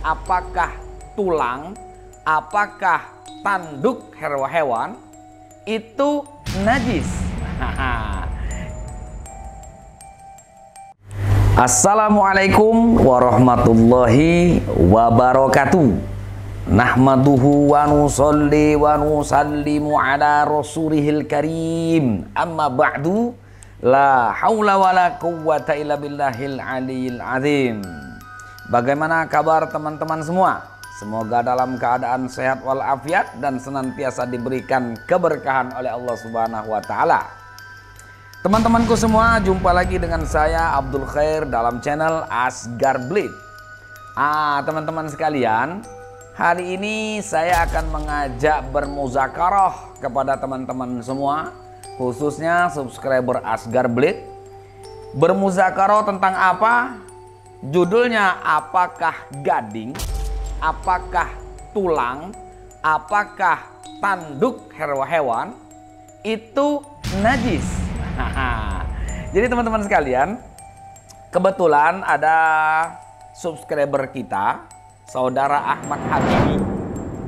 apakah tulang, apakah tanduk hewan itu najis? Assalamualaikum warahmatullahi wabarakatuh. Nahmaduhu wa nusalli wa nusallimu ala rasulihil karim. Amma ba'du. La haula wa la quwwata illa billahil aliyil azim. Bagaimana kabar teman-teman semua? Semoga dalam keadaan sehat walafiat dan senantiasa diberikan keberkahan oleh Allah Subhanahu wa taala. Teman-temanku semua, jumpa lagi dengan saya Abdul Khair dalam channel Asgar Blade. Teman-teman sekalian, hari ini saya akan mengajak bermuzakarah kepada teman-teman semua, khususnya subscriber Asgar Blade. Bermuzakarah tentang apa? Judulnya, apakah gading, apakah tulang, apakah tanduk hewan itu najis? Jadi teman-teman sekalian, kebetulan ada subscriber kita, Saudara Ahmad Habibi.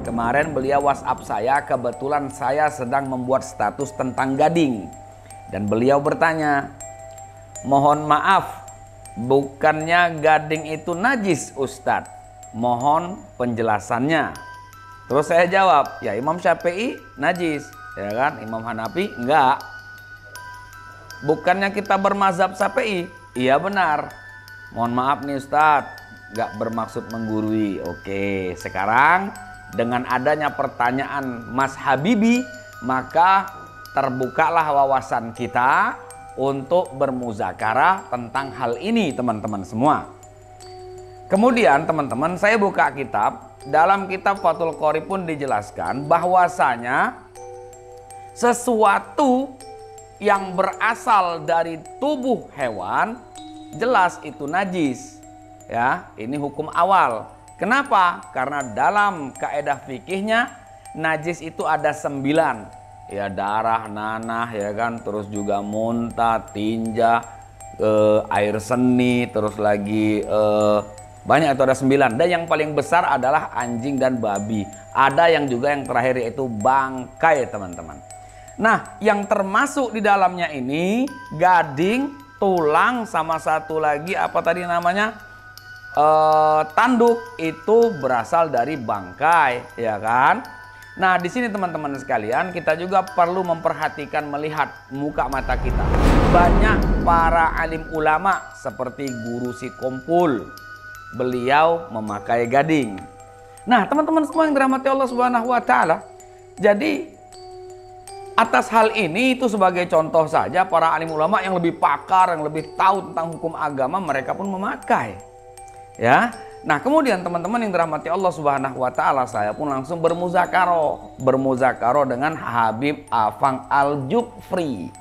Kemarin beliau WhatsApp saya, kebetulan saya sedang membuat status tentang gading. Dan beliau bertanya, mohon maaf, bukannya gading itu najis Ustadz? Mohon penjelasannya. Terus saya jawab, ya Imam Syafi'i najis, ya kan? Imam Hanafi enggak. Bukannya kita bermazhab Syafi'i? Iya benar. Mohon maaf nih Ustadz, nggak bermaksud menggurui. Oke, sekarang dengan adanya pertanyaan Mas Habibi, maka terbukalah wawasan kita untuk bermuzakarah tentang hal ini teman-teman semua. Kemudian teman-teman, saya buka kitab. Dalam kitab Fathul Qori pun dijelaskan bahwasanya sesuatu yang berasal dari tubuh hewan jelas itu najis. Ya, ini hukum awal. Kenapa? Karena dalam kaedah fikihnya najis itu ada 9. Ya, darah, nanah, ya kan, terus juga muntah, tinja, air seni, terus lagi banyak, itu ada 9. Dan yang paling besar adalah anjing dan babi. Ada yang juga yang terakhir yaitu bangkai, teman-teman. Nah, yang termasuk di dalamnya ini gading, tulang, sama satu lagi apa tadi namanya? Tanduk, itu berasal dari bangkai, ya kan? Nah, di sini teman-teman sekalian, kita juga perlu memperhatikan, melihat muka mata kita. Banyak para alim ulama seperti Guru Sikompul, beliau memakai gading. Nah, teman-teman semua yang dirahmati Allah Subhanahu wa taala, jadi atas hal ini itu sebagai contoh saja, para alim ulama yang lebih pakar, yang lebih tahu tentang hukum agama, mereka pun memakai. Ya, nah kemudian teman-teman yang dirahmati Allah Subhanahu wa taala, saya pun langsung bermuzakarah dengan Habib Afang Al-Jufri.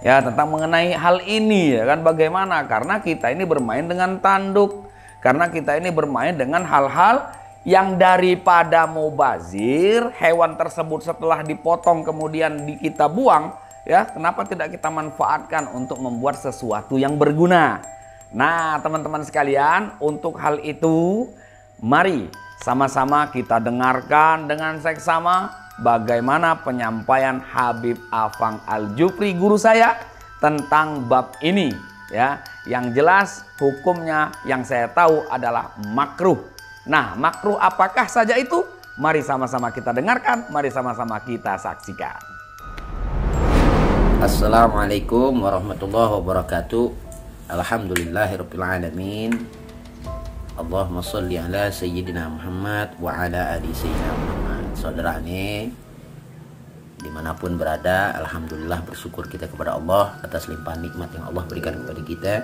Ya, tentang mengenai hal ini, ya kan, bagaimana? Karena kita ini bermain dengan tanduk, karena kita ini bermain dengan hal-hal yang daripada mubazir, hewan tersebut setelah dipotong kemudian kita buang, ya, kenapa tidak kita manfaatkan untuk membuat sesuatu yang berguna? Nah, teman-teman sekalian, untuk hal itu mari sama-sama kita dengarkan dengan seksama bagaimana penyampaian Habib Afang Al-Jufri, guru saya, tentang bab ini, ya. Yang jelas hukumnya yang saya tahu adalah makruh. Nah, makruh apakah saja itu? Mari sama-sama kita dengarkan, mari sama-sama kita saksikan. Assalamualaikum warahmatullahi wabarakatuh. Alhamdulillahirabbil alamin. Allahumma sholli ala sayyidina Muhammad wa ala ali sayyidina Muhammad. Saudara ini dimanapun berada, alhamdulillah bersyukur kita kepada Allah atas limpahan nikmat yang Allah berikan kepada kita.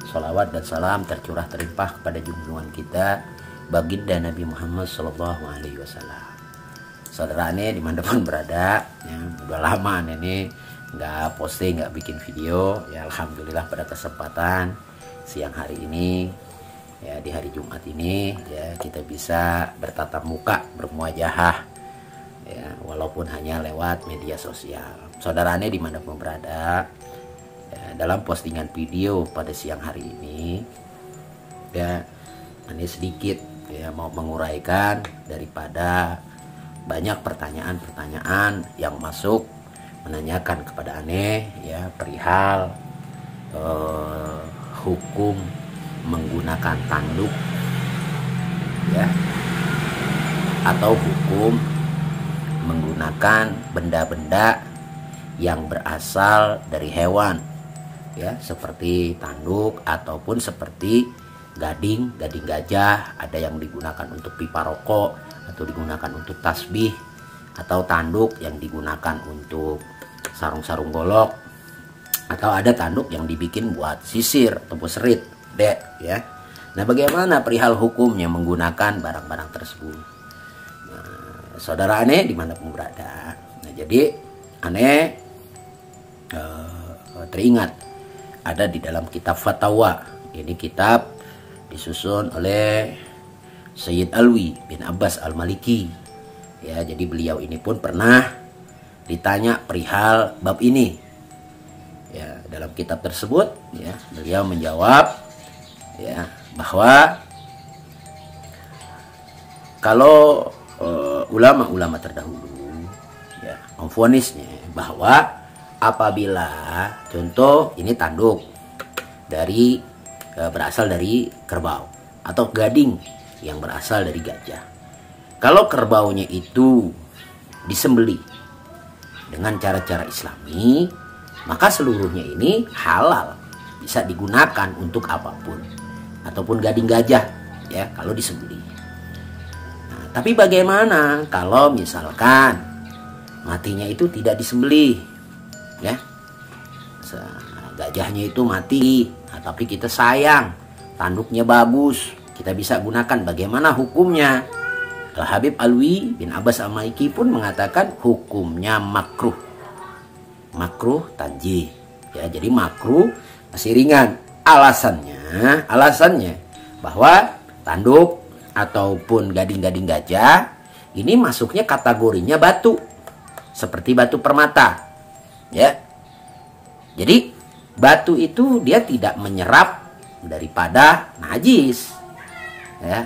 Salawat dan salam tercurah terlimpah kepada junjungan kita baginda Nabi Muhammad sallallahu alaihi wasallam. Saudara ini dimanapun berada, ya, udah lama ini nggak posting, nggak bikin video, ya alhamdulillah pada kesempatan siang hari ini, ya di hari Jumat ini, ya kita bisa bertatap muka, bermuajahah, ya walaupun hanya lewat media sosial. Saudaranya dimanapun berada, ya, dalam postingan video pada siang hari ini, ya ini sedikit ya mau menguraikan daripada banyak pertanyaan-pertanyaan yang masuk menanyakan kepada aneh ya perihal hukum menggunakan tanduk ya atau hukum menggunakan benda-benda yang berasal dari hewan ya seperti tanduk ataupun seperti gading gajah, ada yang digunakan untuk pipa rokok atau digunakan untuk tasbih, atau tanduk yang digunakan untuk sarung-sarung golok, atau ada tanduk yang dibikin buat sisir atau serit dek ya. Nah, bagaimana perihal hukumnya menggunakan barang-barang tersebut? Nah, saudara aneh dimanapun berada. Nah, jadi aneh teringat ada di dalam kitab Fatwa. Ini kitab disusun oleh Sayyid Alwi bin Abbas Al-Maliki. Ya, jadi beliau ini pun pernah ditanya perihal bab ini. Ya, dalam kitab tersebut ya, beliau menjawab ya bahwa kalau ulama-ulama terdahulu ya memvonisnya bahwa apabila contoh ini tanduk dari berasal dari kerbau atau gading yang berasal dari gajah. Kalau kerbaunya itu disembelih dengan cara-cara Islami, maka seluruhnya ini halal, bisa digunakan untuk apapun, ataupun gading gajah ya kalau disembelih. Nah, tapi bagaimana kalau misalkan matinya itu tidak disembelih ya, gajahnya itu mati, nah, tapi kita sayang, tanduknya bagus, kita bisa gunakan. Bagaimana hukumnya? Al-Habib Alwi bin Abbas Al-Maliki pun mengatakan hukumnya makruh, makruh tanjih. Ya, jadi makruh masih ringan. Alasannya bahwa tanduk ataupun gading-gading gajah ini masuknya kategorinya batu, seperti batu permata. Ya, jadi batu itu dia tidak menyerap daripada najis ya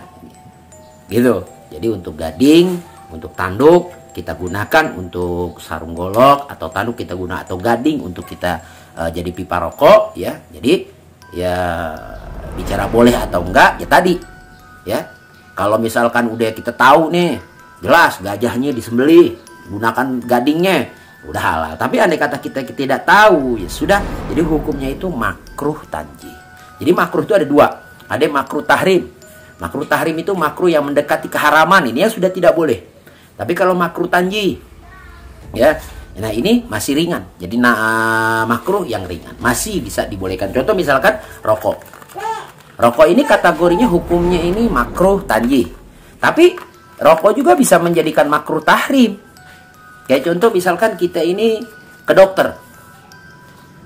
gitu. Jadi untuk gading, untuk tanduk kita gunakan untuk sarung golok, atau tanduk kita guna, atau gading untuk kita jadi pipa rokok ya. Jadi ya bicara boleh atau enggak ya tadi ya, kalau misalkan udah kita tahu nih jelas gajahnya disembelih, gunakan gadingnya, udah halal. Tapi andai kata kita tidak tahu, ya sudah. Jadi hukumnya itu makruh tanjih. Jadi makruh itu ada dua. Ada makruh tahrim. Makruh tahrim itu makruh yang mendekati keharaman. Ini ya sudah tidak boleh. Tapi kalau makruh tanjih, ya, nah ini masih ringan. Jadi makruh yang ringan masih bisa dibolehkan. Contoh misalkan rokok. Rokok ini kategorinya hukumnya ini makruh tanjih. Tapi rokok juga bisa menjadikan makruh tahrim. Kayak contoh misalkan kita ini ke dokter,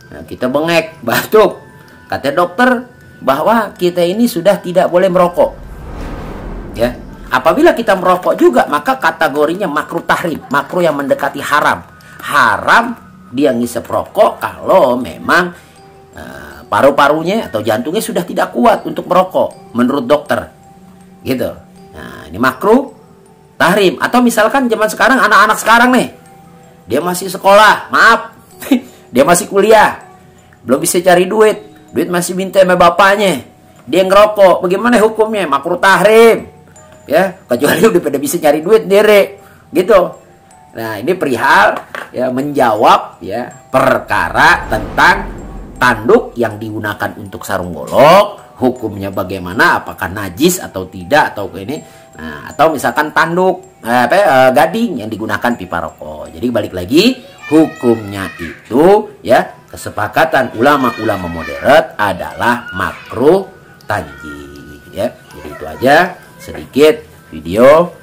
nah, kita bengek, batuk, kata dokter bahwa kita ini sudah tidak boleh merokok. Ya, apabila kita merokok juga maka kategorinya makruh tahrim, makruh yang mendekati haram. Haram dia ngisep rokok kalau memang paru-parunya atau jantungnya sudah tidak kuat untuk merokok menurut dokter. Gitu. Nah, ini makruh tahrim. Atau misalkan zaman sekarang, anak-anak sekarang nih, dia masih sekolah, maaf, dia masih kuliah, belum bisa cari duit masih minta sama bapaknya, dia ngerokok, bagaimana hukumnya? Makruh tahrim ya, kecuali udah pada bisa cari duit sendiri gitu. Nah, ini perihal ya menjawab ya perkara tentang tanduk yang digunakan untuk sarung golok, hukumnya bagaimana, apakah najis atau tidak, atau ini. Nah, atau misalkan tanduk gading yang digunakan pipa rokok. Jadi balik lagi, hukumnya itu ya kesepakatan ulama-ulama moderat adalah makruh tanjih ya. Jadi itu aja sedikit video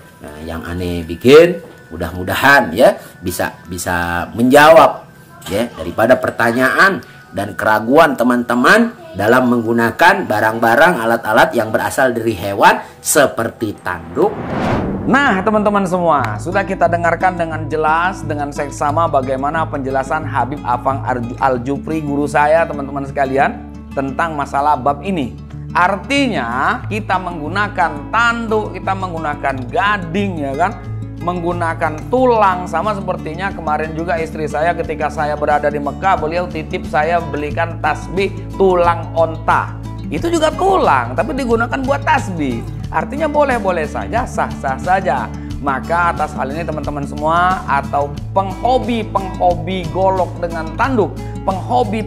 yang aneh bikin, mudah-mudahan ya bisa menjawab ya daripada pertanyaan dan keraguan teman-teman dalam menggunakan barang-barang alat-alat yang berasal dari hewan seperti tanduk. Nah, teman-teman semua, sudah kita dengarkan dengan jelas, dengan seksama bagaimana penjelasan Habib Afang Al-Jufri, guru saya, teman-teman sekalian, tentang masalah bab ini. Artinya kita menggunakan tanduk, kita menggunakan gading, ya kan, menggunakan tulang. Sama sepertinya kemarin juga istri saya ketika saya berada di Mekah, beliau titip saya belikan tasbih tulang onta. Itu juga tulang tapi digunakan buat tasbih. Artinya boleh-boleh saja, sah-sah saja. Maka atas hal ini teman-teman semua, atau penghobi golok dengan tanduk, penghobi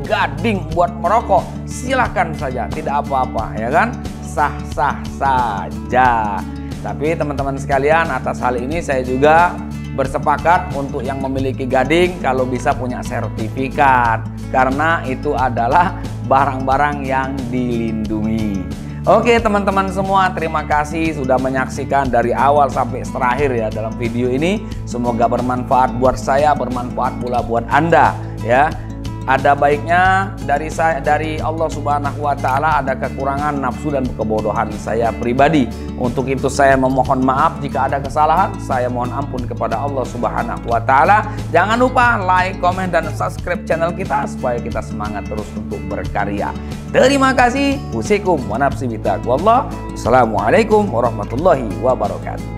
gading buat merokok, silahkan saja, tidak apa-apa, ya kan, sah-sah saja. Tapi teman-teman sekalian, atas hal ini saya juga bersepakat untuk yang memiliki gading kalau bisa punya sertifikat, karena itu adalah barang-barang yang dilindungi. Oke teman-teman semua, terima kasih sudah menyaksikan dari awal sampai terakhir ya dalam video ini. Semoga bermanfaat buat saya, bermanfaat pula buat Anda ya. Ada baiknya dari Allah Subhanahu wa taala, ada kekurangan nafsu dan kebodohan saya pribadi. Untuk itu saya memohon maaf jika ada kesalahan. Saya mohon ampun kepada Allah Subhanahu wa taala. Jangan lupa like, komen dan subscribe channel kita supaya kita semangat terus untuk berkarya. Terima kasih. Usikum wa nafsi bitaqwallah. Assalamualaikum warahmatullahi wabarakatuh.